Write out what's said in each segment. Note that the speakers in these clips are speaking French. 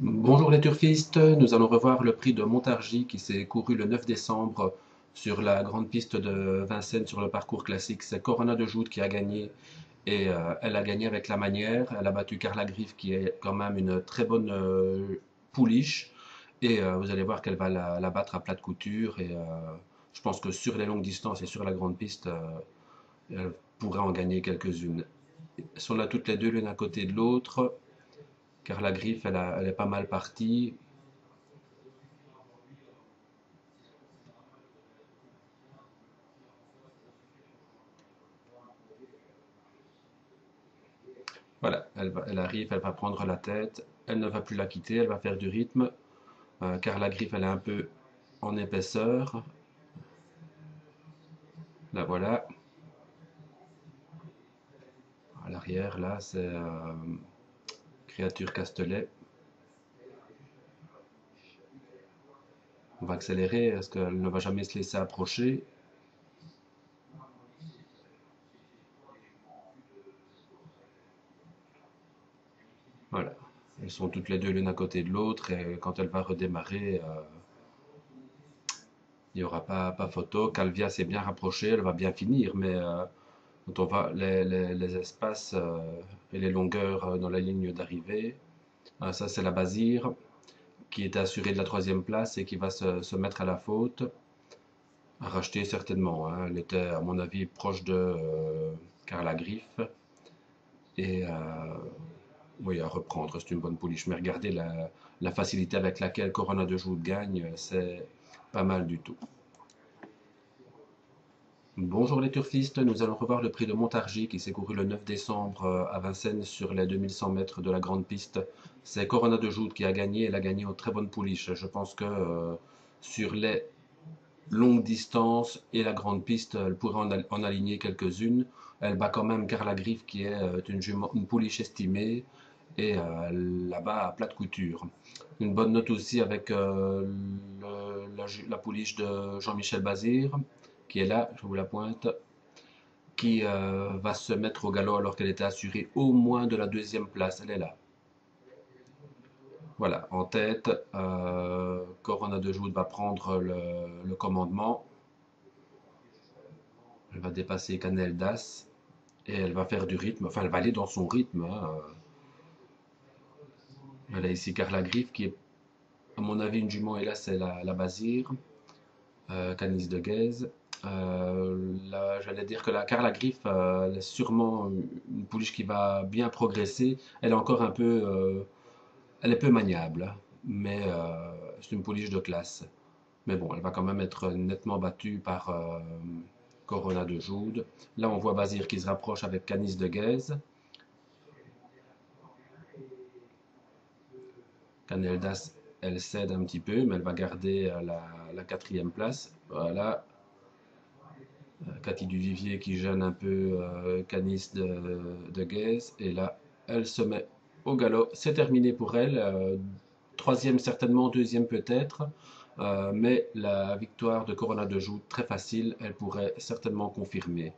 Bonjour les turfistes, nous allons revoir le prix de Montargis qui s'est couru le 9 décembre sur la grande piste de Vincennes sur le parcours classique. C'est Corona de Joute qui a gagné et elle a gagné avec la manière. Elle a battu Carla Griffe qui est quand même une très bonne pouliche et vous allez voir qu'elle va la battre à plat de couture et je pense que sur les longues distances et sur la grande piste, elle pourrait en gagner quelques-unes. Elles sont là toutes les deux l'une à côté de l'autre. Carla Griffe, elle est pas mal partie. Voilà, elle arrive, elle va prendre la tête, elle ne va plus la quitter, elle va faire du rythme, car la griffe elle est un peu en épaisseur. La voilà. À l'arrière, là, c'est Créature Castelet. On va accélérer, parce qu'elle ne va jamais se laisser approcher. Voilà. Elles sont toutes les deux l'une à côté de l'autre, et quand elle va redémarrer, il n'y aura pas photo. Calvia s'est bien rapprochée, elle va bien finir, mais quand on va les espaces et les longueurs dans la ligne d'arrivée, ça c'est la Basire qui est assurée de la troisième place et qui va se mettre à la faute. À racheter certainement, hein. Elle était à mon avis proche de Carla Griffe et oui, à reprendre, c'est une bonne pouliche. Mais regardez la facilité avec laquelle Corona de Joux gagne, c'est pas mal du tout. Bonjour les turfistes, nous allons revoir le prix de Montargis qui s'est couru le 9 décembre à Vincennes sur les 2100 mètres de la grande piste. C'est Corona de Joute qui a gagné, elle a gagné en très bonne pouliche. Je pense que sur les longues distances et la grande piste, elle pourrait en aligner quelques-unes. Elle bat quand même Carla Griffe qui est une pouliche estimée et elle la bat à plat de couture. Une bonne note aussi avec la pouliche de Jean-Michel Bazir qui est là, je vous la pointe, qui va se mettre au galop alors qu'elle était assurée au moins de la deuxième place. Elle est là. Voilà, en tête, Corona de Joud va prendre le commandement. Elle va dépasser Canel d'As et elle va faire du rythme. Enfin, elle va aller dans son rythme, hein. Elle a ici Carla Griffe qui est, à mon avis, une jument. Et là, c'est la Basire, Canis de Guèze. J'allais dire que la Carla Griffe, elle est sûrement une pouliche qui va bien progresser. Elle est encore un peu, elle est peu maniable, hein, mais c'est une pouliche de classe. Mais bon, elle va quand même être nettement battue par Corona de Joude. Là, on voit Basir qui se rapproche avec Canis de Guèze. Caneldas, elle cède un petit peu, mais elle va garder la quatrième place. Voilà. Cathy Duvivier qui gêne un peu Canis de Guèze. Et là, elle se met au galop. C'est terminé pour elle. Troisième certainement, deuxième peut-être. Mais la victoire de Corona de Joux, très facile, elle pourrait certainement confirmer.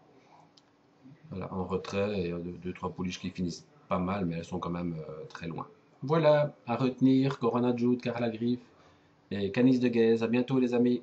Voilà, en retrait et deux, trois pouliches qui finissent pas mal, mais elles sont quand même très loin. Voilà, à retenir, Corona de Joux, Carla Griffe et Canis de Guèze. À bientôt les amis.